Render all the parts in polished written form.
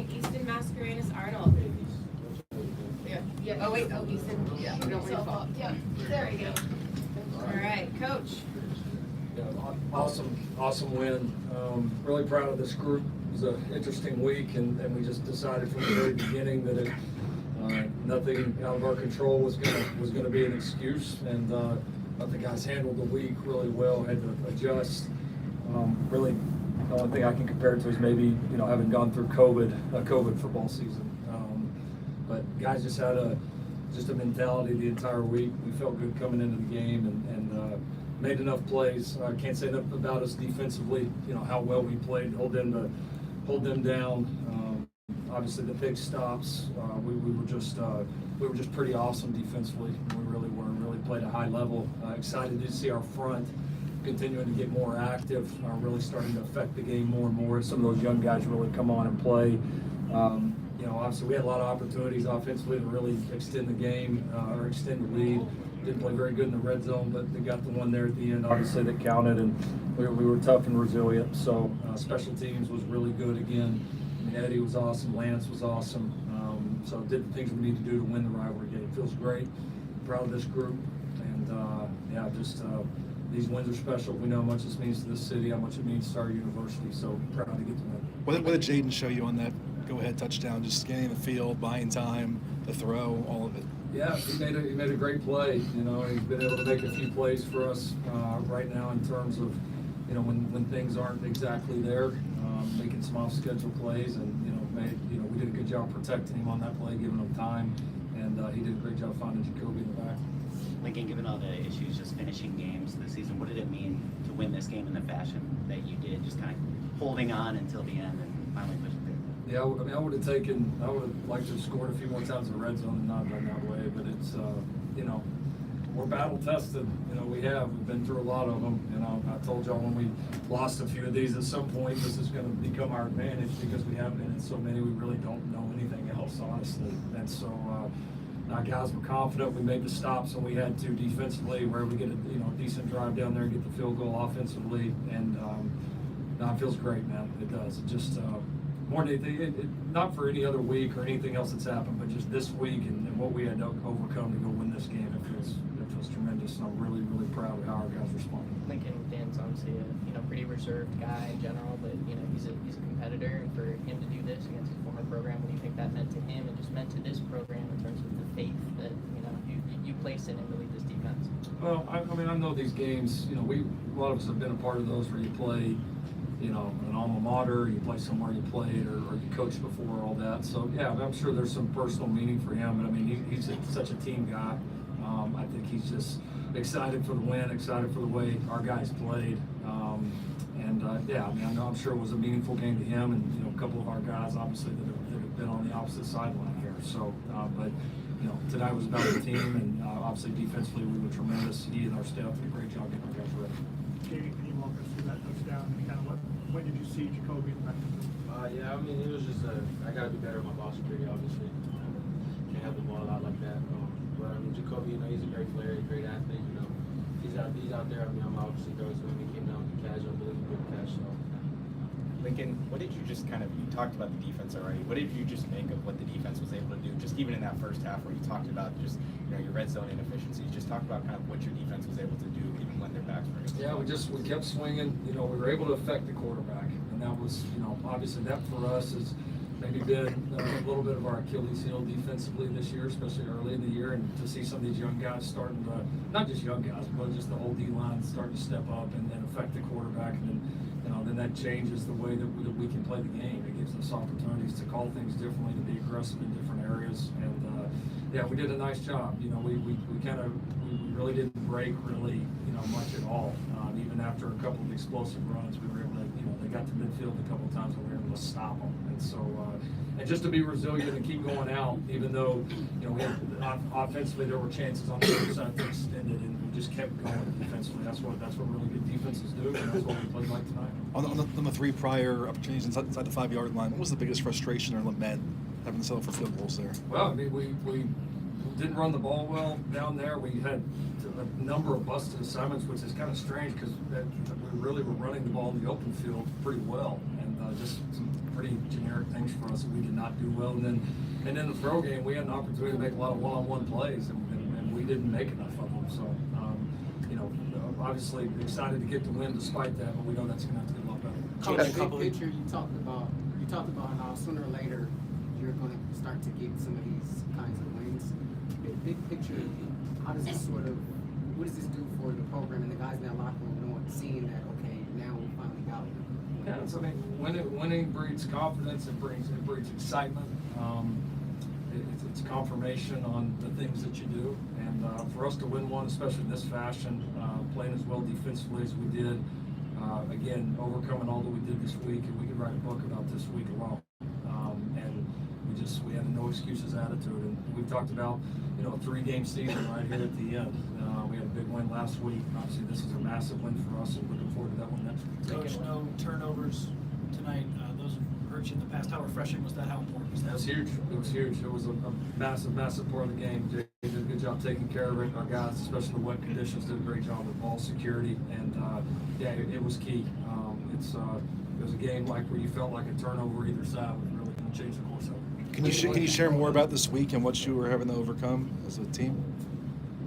bring Easton Mascarenas-Arnold. Yeah. Oh wait. Oh, Easton. Yeah. We don't want to fall. Yeah. There we go. All right, Coach. Yeah, awesome win. Really proud of this group. It was an interesting week, and we just decided from the very beginning that nothing out of our control was gonna be an excuse, and I think the guys handled the week really well. Had to adjust. Really, the only thing I can compare it to is maybe having gone through a COVID football season. But guys just had a mentality the entire week. We felt good coming into the game and made enough plays. I can't say enough about us defensively. How well we played, hold them down. Obviously, the big stops. We were just pretty awesome defensively. We really were. Really played a high level. Excited to see our front continuing to get more active. Really starting to affect the game more and more. Some of those young guys really come on and play. Obviously we had a lot of opportunities offensively to really extend the game or extend the lead. Didn't play very good in the red zone, but they got the one there at the end, obviously, that counted, and we were tough and resilient. So special teams was really good again. Eddie was awesome, Lance was awesome. So did the things we need to do to win the rivalry game. Feels great, proud of this group, and these wins are special. We know how much this means to this city, how much it means to our university, so proud to get the win. What did Jayden show you on that go-ahead touchdown? Just scanning the field, buying time, the throw, all of it. Yeah, he made a great play. He's been able to make a few plays for us right now in terms of when things aren't exactly there, making some off-schedule plays, and we did a good job protecting him on that play, giving him time, and he did a great job finding Jacoby in the back. Lincoln, given all the issues just finishing games this season, what did it mean to win this game in the fashion that you did, just kind of holding on until the end and finally pushing through? Yeah, I would have liked to have scored a few more times in the red zone and not done that way, but it's, we're battle tested. We've been through a lot of them. I told y'all when we lost a few of these, at some point this is going to become our advantage because we have been in so many, we really don't know anything else, honestly. And so, our guys were confident. We made the stops when we had to defensively. We're able to get a decent drive down there and get the field goal offensively, and it feels great, man. It does. It just more than anything, not for any other week or anything else that's happened, but just this week and what we had to overcome to go win this game. It feels tremendous, and I'm really, really proud of how our guys responded. Lincoln, Dan's obviously a pretty reserved guy in general, but he's a competitor, and for him to do this against his former program, what do you think that meant to him and just meant to this program in terms of the faith that you place in him to lead this defense? Well, I know these games. A lot of us have been a part of those where you play, an alma mater, you play somewhere you played, or you coached before, all that. So yeah, I'm sure there's some personal meaning for him, but he's such a team guy. I think he's just excited for the win, excited for the way our guys played, I'm sure it was a meaningful game to him, and a couple of our guys obviously that have been on the opposite sideline here. So, but tonight was about the team, and obviously defensively we were tremendous. He and our staff did a great job getting our guys ready. Jayden, can you walk us through that touchdown and kind of when did you see Jacoby in the back? It was just I got to be better with my ball security, obviously. Can't have the ball out like that. But Jacoby, he's a great player, he's a great athlete. He's out there. I'm obviously throws to him. He came down with the catch. I believe he did the catch. So. Lincoln, what did you just you talked about the defense already. What did you just make of what the defense was able to do? Just even in that first half where you talked about just your red zone inefficiencies. Just talk about kind of what your defense was able to do even when their backs were against the wall. We kept swinging. We were able to affect the quarterback, and that was obviously that for us is maybe been a little bit of our Achilles heel defensively this year, especially early in the year, and to see some of these young guys starting to, not just young guys, but just the whole D-line starting to step up and affect the quarterback, and then that changes the way that we can play the game. It gives us opportunities to call things differently, to be aggressive in different areas, and we did a nice job. We really didn't break really much at all. Even after a couple of explosive runs, we were able to, they got to midfield a couple of times and we were able to stop them. And so, and just to be resilient and keep going out, even though, we had, offensively there were chances on the other side to extend it, and we just kept going defensively. That's what really good defenses do, and that's what we played like tonight. On the three prior opportunities inside the 5-yard line, what was the biggest frustration or lament having to settle for field goals there? Well, we didn't run the ball well down there. We had a number of busted assignments, which is kind of strange because we really were running the ball in the open field pretty well, and just some pretty generic things for us that we did not do well. And then the throw game, we had an opportunity to make a lot of one-on-one plays, and we didn't make enough of them. So, obviously excited to get the win despite that, but we know that's going to have to get a lot better. Coach, big picture, you talked about how sooner or later you're going to start to get some of these kinds of wins. Big picture, how does this what does this do for the program and the guys in that locker room knowing, seeing that, okay, now we finally got it? Yeah, so winning breeds confidence. It breeds excitement. It's confirmation on the things that you do, and for us to win one, especially in this fashion, playing as well defensively as we did, again overcoming all that we did this week, and we could write a book about this week alone. And we had a no excuses attitude, and we've talked about a 3-game season right here at the end. We had a big win last week. Obviously, this is a massive win for us, and looking forward to that one next week. Coach, no turnovers tonight. Those hurt you in the past. How refreshing was that? How important was that? It was huge. It was huge. It was a massive part of the game. Jay did a good job taking care of it. Our guys, especially in the wet conditions, did a great job with ball security, and it was key. It was a game where you felt like a turnover either side was really going to change the course of it. Can you share more about this week and what you were having to overcome as a team?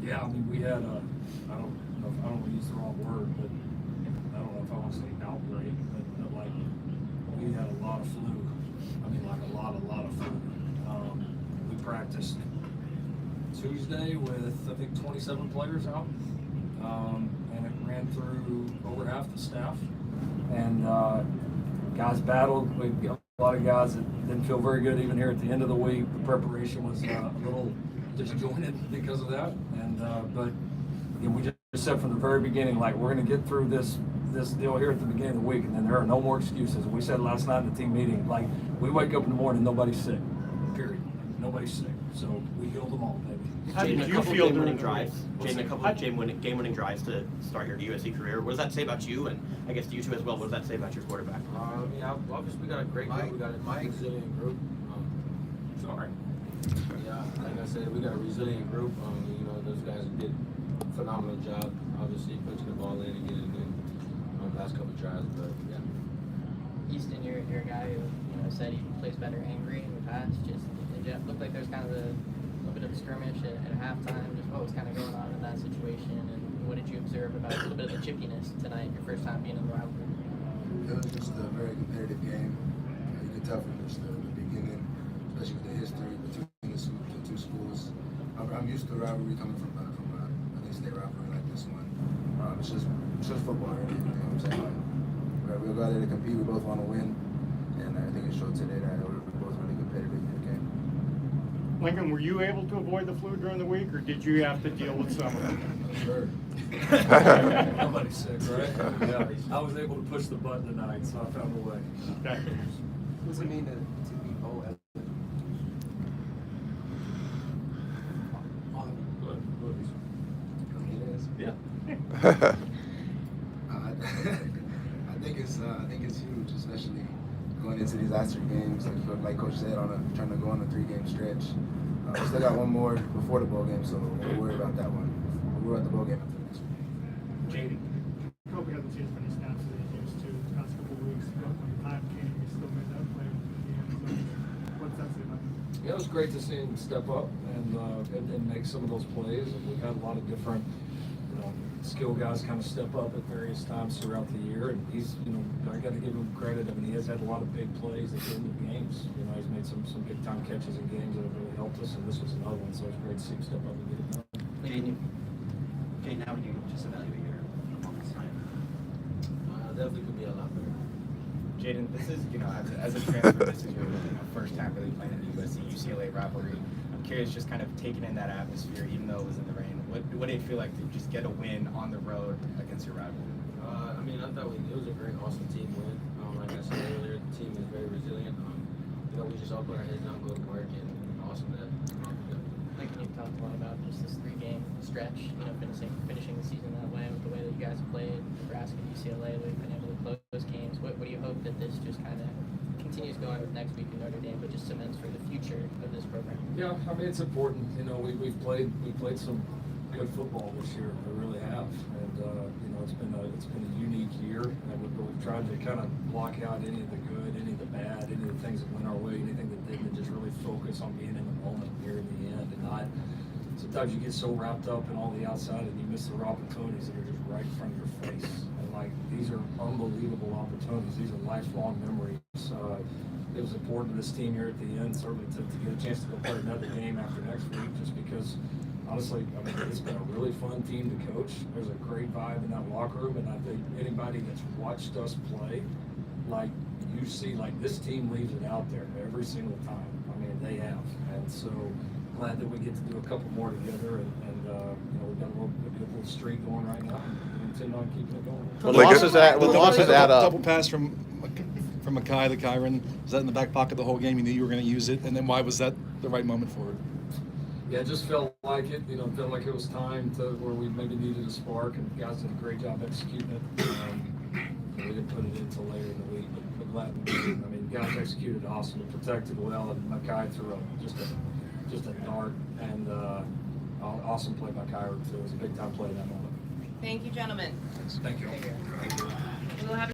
Yeah, I mean, we had I don't want to use the wrong word, but I don't know if I want to say outbreak, but we had a lot of flu. I mean, a lot of flu. We practiced Tuesday with, I think, 27 players out, and it ran through over half the staff. And guys battled. We got a lot of guys that didn't feel very good even here at the end of the week. The preparation was a little disjointed because of that. And but we just said from the very beginning, we're going to get through this deal here at the beginning of the week, and then there are no more excuses. We said last night in the team meeting, we wake up in the morning, nobody's sick. Period. Nobody's sick. So we healed them all, baby. Jayden, a couple game-winning drives. Jayden, a couple game-winning drives to start your USC career. What does that say about you, and I guess you two as well? What does that say about your quarterback? Obviously we got a great group. We got a resilient group. Sorry. Yeah, like I said, we got a resilient group. Those guys did a phenomenal job. Obviously, punching the ball in and getting it in last couple drives, but yeah. Easton, you're a guy who said he plays better angry in the past. It looked like there was kind of a little bit of a skirmish at halftime. Just what was kind of going on in that situation, and what did you observe about a little bit of the chippiness tonight, your first time being in the rivalry? It was just a very competitive game. You could tell from just the beginning, especially with the history between the two schools. I'm used to a rivalry coming from an in-state rivalry like this one. It's just football, really. You know what I'm saying? We'll go out there to compete. We both want to win, and I think it showed today that we're both really competitive in the game. Lincoln, were you able to avoid the flu during the week, or did you have to deal with some of it? Sure. Nobody's sick, right? Yeah. I was able to push the button tonight, so I found a way. Okay. What does it mean to be bowl eligible? Yeah. I think it's huge, especially going into these last 3 games. Like Coach said, trying to go on a 3-game stretch. We still got one more before the bowl game, so we'll worry about that one. We'll worry about the bowl game after the next week. Jayden. Kobe hasn't seen as many snaps as he used to the past couple of weeks, but when the time came, he still made that play with the end zone. What's that say about him? Yeah, it was great to see him step up and make some of those plays. And we had a lot of different skill guys kind of step up at various times throughout the year. And he's, I got to give him credit. I mean, he has had a lot of big plays at the end of games. He's made some big time catches in games that have really helped us. And this was another one, so it was great to see him step up and get it done. Jayden, how would you just evaluate your performance tonight? Definitely could be a lot better. Jayden, this is, as a transfer, this is your first time really playing in the USC-UCLA rivalry. I'm curious, just kind of taking in that atmosphere, even though it was in the rain. What did it feel like to just get a win on the road against your rival? I thought it was a great, awesome team win. Like I said earlier, the team is very resilient. We just all put our heads down, go to work, and awesome that. Lincoln, you've talked a lot about just this 3-game stretch, finishing the season that way with the way that you guys have played, Nebraska, UCLA, we've been able to close those games. What do you hope that this just kind of continues going with next week in Notre Dame, but just cements for the future of this program? Yeah, I mean, it's important. We've played some good football this year. They really have, and you know, it's been a unique year, and we've tried to kind of block out any of the good, any of the bad, any of the things that went our way, anything that didn't, and just really focus on being in the moment here in the end, and not. Sometimes you get so wrapped up in all the outside and you miss the opportunities that are just right in front of your face. And like, these are unbelievable opportunities. These are lifelong memories. It was important to this team here at the end, certainly to get a chance to go play another game after next week, just because, honestly, I mean, it's been a really fun team to coach. There's a great vibe in that locker room, and I think anybody that's watched us play, like, you see, like, this team leaves it out there every single time. I mean, they have. And so, glad that we get to do a couple more together, and you know, we've got a good little streak going right now, and we intend on keeping it going. What losses add up. Double pass from Makai to Kyron. Was that in the back pocket the whole game? You knew you were going to use it, and then why was that the right moment for it? Yeah, it just felt like it. You know, felt like it was time to where we maybe needed a spark, and the guys did a great job executing it. We didn't put it in until later in the week, but glad we did. I mean, guys executed awesome, protected well, and Makai threw just a dart, and awesome play by Kyron too. It was a big time play in that moment. Thank you, gentlemen. Thank you. We'll have